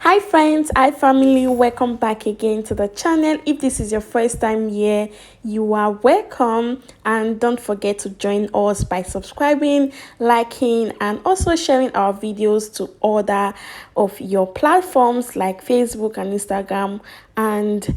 Hi friends, hi family, welcome back again to the channel. If this is your first time here, you are welcome, and don't forget to join us by subscribing, liking, and also sharing our videos to other of your platforms like Facebook and Instagram, and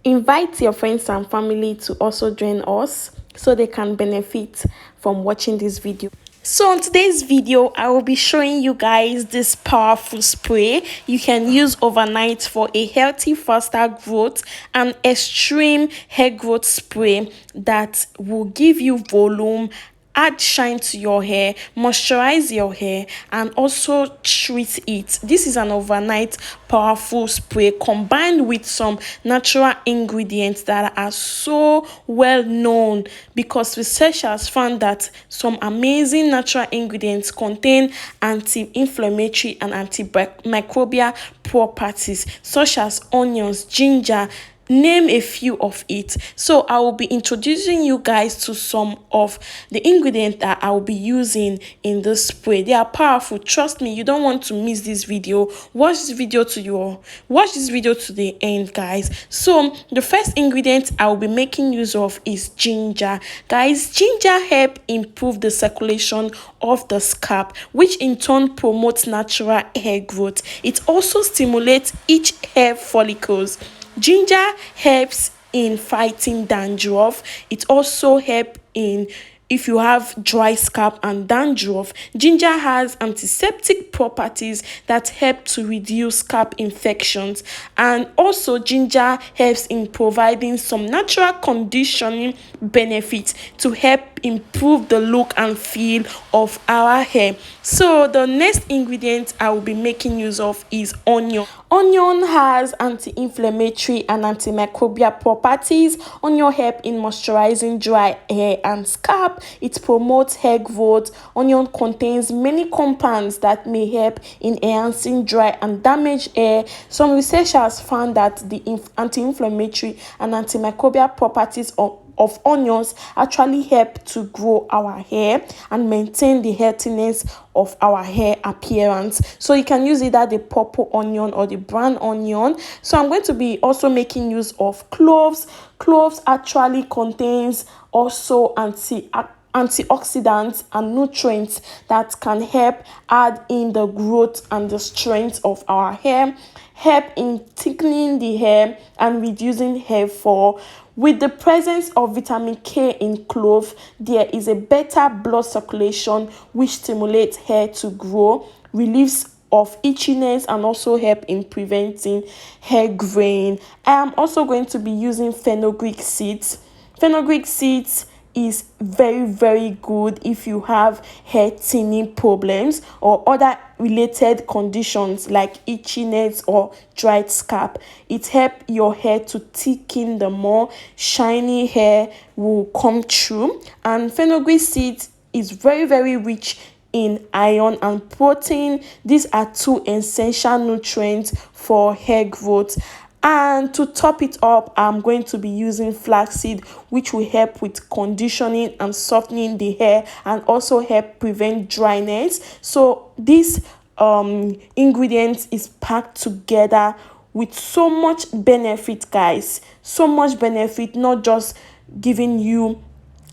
invite your friends and family to also join us so they can benefit from watching this video. So in today's video, I will be showing you guys this powerful spray you can use overnight for a healthy, faster growth and extreme hair growth spray that will give you volume, add shine to your hair, moisturize your hair, and also treat it. This is an overnight powerful spray combined with some natural ingredients that are so well known, because researchers found that some amazing natural ingredients contain anti-inflammatory and antimicrobial properties such as onions, ginger, name a few of it. So I will be introducing you guys to some of the ingredients that I will be using in this spray. They are powerful, trust me. You don't want to miss this video. Watch this video to the end, guys. So the first ingredient I will be making use of is ginger. Guys, ginger help improve the circulation of the scalp, which in turn promotes natural hair growth. It also stimulates each hair follicles. Ginger helps in fighting dandruff. It also helps in if you have dry scalp and dandruff. Ginger has antiseptic properties that help to reduce scalp infections, and also ginger helps in providing some natural conditioning benefits to help improve the look and feel of our hair. So the next ingredient I will be making use of is onion. Onion has anti-inflammatory and antimicrobial properties. Onion help in moisturizing dry hair and scalp. It promotes hair growth. Onion contains many compounds that may help in enhancing dry and damaged hair. Some researchers found that the anti-inflammatory and antimicrobial properties of onions actually help to grow our hair and maintain the healthiness of our hair appearance. So you can use either the purple onion or the brown onion. So I'm going to be also making use of cloves. Cloves actually contains also antioxidants and nutrients that can help add in the growth and the strength of our hair, help in thickening the hair and reducing hair fall. With the presence of vitamin K in clove, there is a better blood circulation, which stimulates hair to grow, relieves of itchiness, and also help in preventing hair graying. I am also going to be using fenugreek seeds. Fenugreek seeds is very good if you have hair thinning problems or other related conditions like itchiness or dried scalp. It helps your hair to thicken, the more shiny hair will come through. And fenugreek seeds is very rich in iron and protein. These are two essential nutrients for hair growth. And to top it up, I'm going to be using flaxseed, which will help with conditioning and softening the hair and also help prevent dryness. So this ingredient is packed together with so much benefit, guys. So much benefit, not just giving you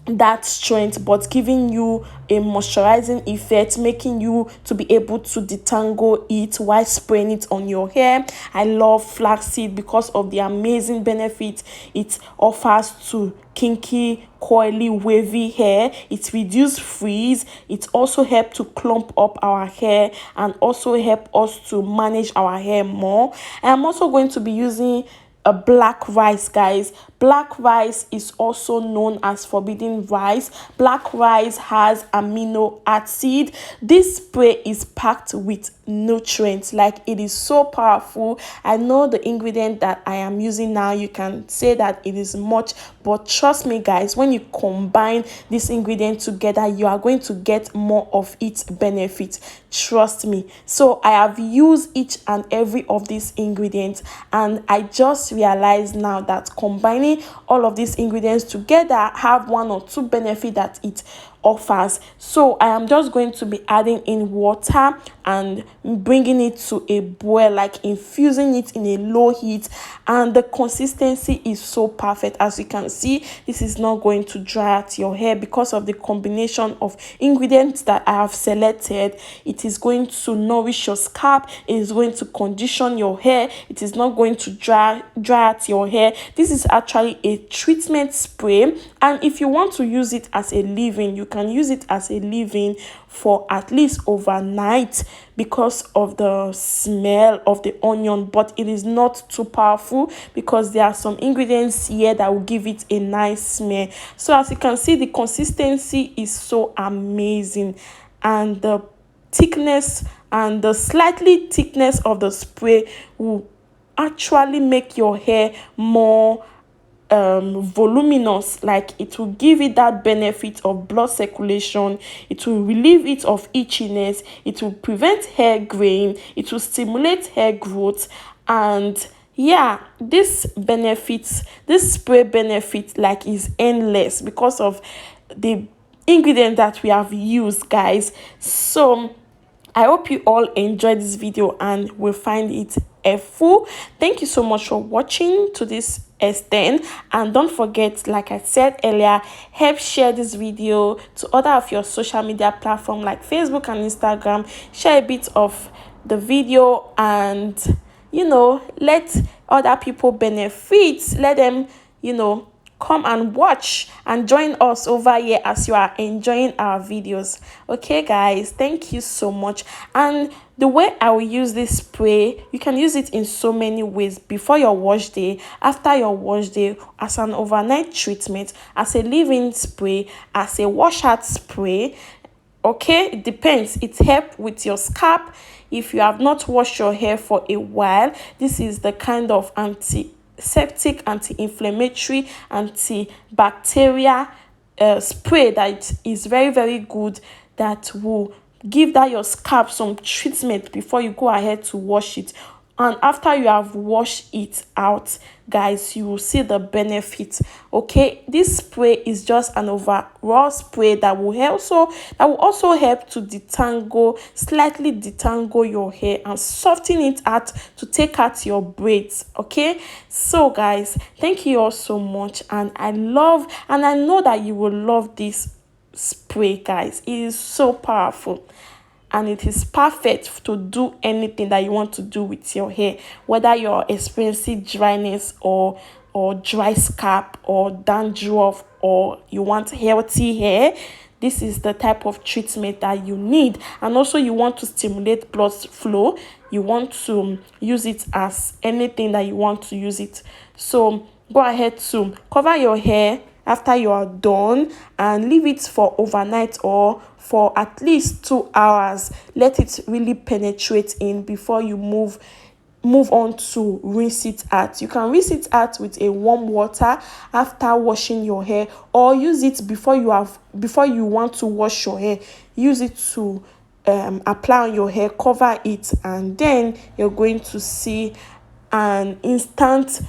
that strength but giving you a moisturizing effect, making you to be able to detangle it while spraying it on your hair. I love flaxseed because of the amazing benefit it offers to kinky, coily, wavy hair. It reduces frizz. It also helps to clump up our hair and also help us to manage our hair more. I'm also going to be using a black rice, guys. Black rice is also known as forbidden rice. Black rice has amino acid. This spray is packed with nutrients, like it is so powerful. I know the ingredient that I am using now, you can say that it is much, but trust me, guys, when you combine this ingredient together, you are going to get more of its benefits. Trust me. So I have used each and every of these ingredients, and I just realized now that combining all of these ingredients together have one or two benefits that it offers. So I am just going to be adding in water and bringing it to a boil, like infusing it in a low heat, and the consistency is so perfect. As you can see, this is not going to dry out your hair because of the combination of ingredients that I have selected. It is going to nourish your scalp, it is going to condition your hair, it is not going to dry out your hair. This is actually a treatment spray, and if you want to use it as a leave-in, you can use it as a leave-in for at least overnight because of the smell of the onion, but it is not too powerful because there are some ingredients here that will give it a nice smell. So as you can see, the consistency is so amazing, and the thickness and the slightly thickness of the spray will actually make your hair more voluminous. Like, it will give it that benefit of blood circulation, it will relieve it of itchiness, it will prevent hair graying, it will stimulate hair growth. And yeah, this spray benefit like is endless because of the ingredient that we have used, guys. So I hope you all enjoyed this video and will find it helpful. Thank you so much for watching to this extent, and don't forget, like I said earlier, help share this video to other of your social media platform like Facebook and Instagram. Share a bit of the video and let other people benefit. Let them come and watch and join us over here as you are enjoying our videos. Okay guys, thank you so much. And the way I will use this spray, you can use it in so many ways: before your wash day, after your wash day, as an overnight treatment, as a leave-in spray, as a wash out spray. Okay, it depends. It helps with your scalp. If you have not washed your hair for a while, this is the kind of antiseptic, anti-inflammatory, antibacterial spray that is very, very good, that will give that your scalp some treatment before you go ahead to wash it. And after you have washed it out, guys, you will see the benefits. Okay, this spray is just an overall spray that will also help to slightly detangle your hair and soften it out to take out your braids. Okay, so guys, thank you all so much, and I know that you will love this spray, guys. It is so powerful, and it is perfect to do anything that you want to do with your hair, whether you're experiencing dryness or dry scalp or dandruff, or you want healthy hair. This is the type of treatment that you need. And also, you want to stimulate blood flow, you want to use it as anything that you want to use it. So go ahead to cover your hair after you are done and leave it for overnight or for at least 2 hours. Let it really penetrate in before you move on to rinse it out. You can rinse it out with a warm water after washing your hair, or use it before you want to wash your hair. Use it to apply on your hair, cover it, and then you're going to see an instant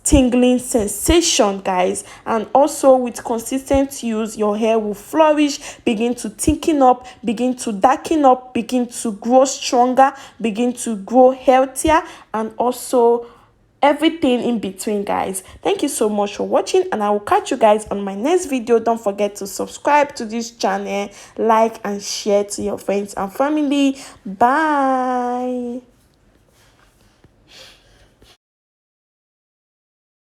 tingling sensation, guys. And also, with consistent use, your hair will flourish, begin to thicken up, begin to darken up, begin to grow stronger, begin to grow healthier, and also everything in between, guys. Thank you so much for watching, and I will catch you guys on my next video. Don't forget to subscribe to this channel, like and share to your friends and family. Bye.